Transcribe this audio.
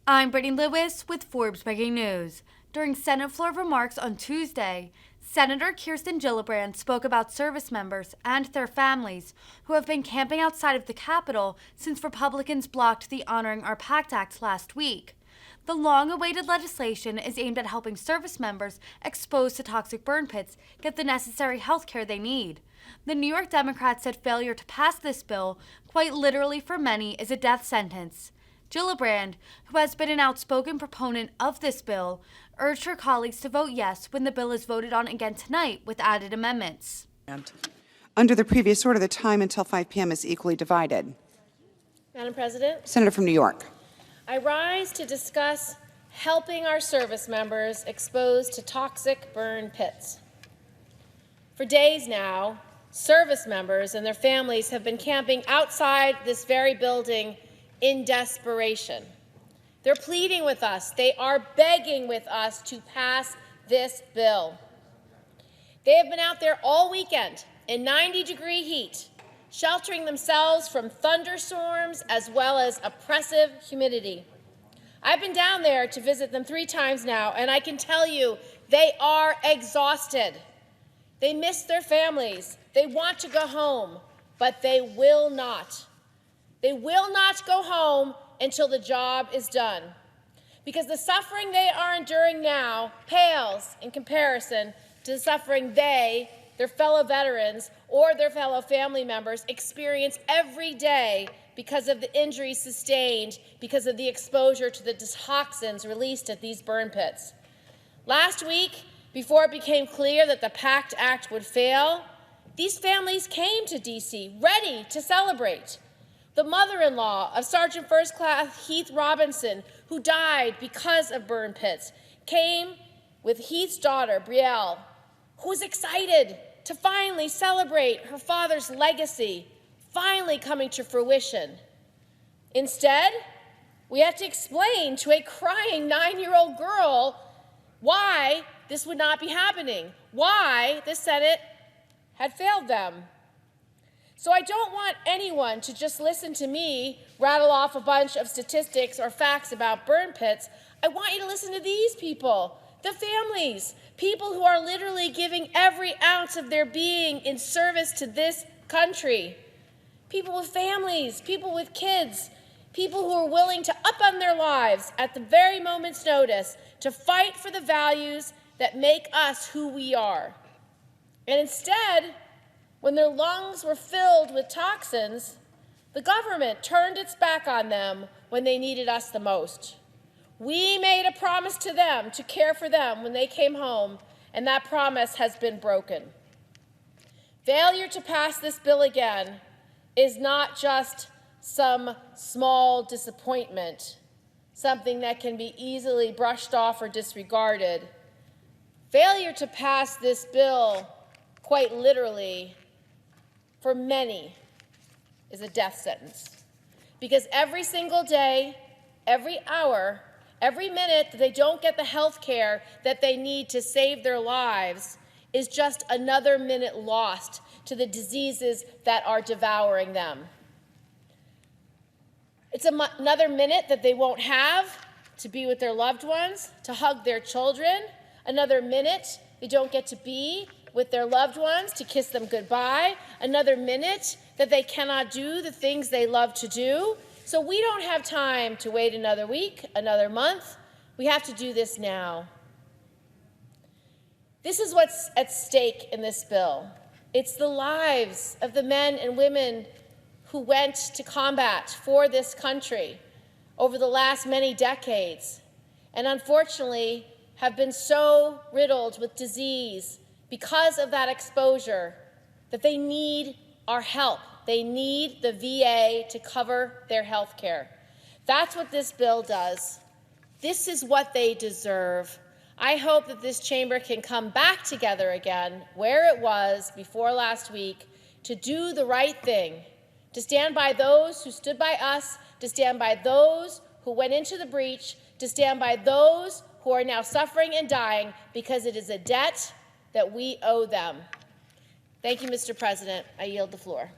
I'm Brittany Lewis with Forbes Breaking News. During Senate floor remarks on Tuesday, Senator Kirsten Gillibrand spoke about service members and their families who have been camping outside of the Capitol since Republicans blocked the Honoring Our PACT Act last week. The long-awaited legislation is aimed at helping service members exposed to toxic burn pits get the necessary health care they need. The New York Democrats said failure to pass this bill, quite literally for many, is a death sentence. Gillibrand, who has been an outspoken proponent of this bill, urged her colleagues to vote yes when the bill is voted on again tonight with added amendments. Under the previous order, the time until 5 p.m. is equally divided. Madam President, Senator from New York. I rise to discuss helping our service members exposed to toxic burn pits. For days now, service members and their families have been camping outside this very building in desperation. They're pleading with us. They are begging with us to pass this bill. They have been out there all weekend in 90-degree heat, sheltering themselves from thunderstorms as well as oppressive humidity. I've been down there to visit them 3 times now, and I can tell you they are exhausted. They miss their families. They want to go home, but they will not. They will not go home until the job is done, because the suffering they are enduring now pales in comparison to the suffering they, their fellow veterans, or their fellow family members experience every day because of the injuries sustained because of the exposure to the toxins released at these burn pits. Last week, before it became clear that the PACT Act would fail, these families came to D.C. ready to celebrate. The mother-in-law of Sergeant First Class Heath Robinson, who died because of burn pits, came with Heath's daughter, Brielle, who was excited to finally celebrate her father's legacy, finally coming to fruition. Instead, we had to explain to a crying 9-year-old girl why this would not be happening, why the Senate had failed them. So I don't want anyone to just listen to me rattle off a bunch of statistics or facts about burn pits. I want you to listen to these people, the families, people who are literally giving every ounce of their being in service to this country. People with families, people with kids, people who are willing to upend their lives at the very moment's notice to fight for the values that make us who we are. And instead, when their lungs were filled with toxins, the government turned its back on them when they needed us the most. We made a promise to them to care for them when they came home, and that promise has been broken. Failure to pass this bill again is not just some small disappointment, something that can be easily brushed off or disregarded. Failure to pass this bill, quite literally, for many, is a death sentence. Because every single day, every hour, every minute that they don't get the health care that they need to save their lives is just another minute lost to the diseases that are devouring them. It's another minute that they won't have to be with their loved ones, to hug their children, another minute they don't get to be with their loved ones, to kiss them goodbye, another minute that they cannot do the things they love to do. So we don't have time to wait another week, another month. We have to do this now. This is what's at stake in this bill. It's the lives of the men and women who went to combat for this country over the last many decades, and unfortunately have been so riddled with disease because of that exposure that they need our help. They need the VA to cover their health care. That's what this bill does. This is what they deserve. I hope that this chamber can come back together again where it was before last week to do the right thing, to stand by those who stood by us, to stand by those who went into the breach, to stand by those who are now suffering and dying because it is a debt that we owe them. Thank you, Mr. President. I yield the floor.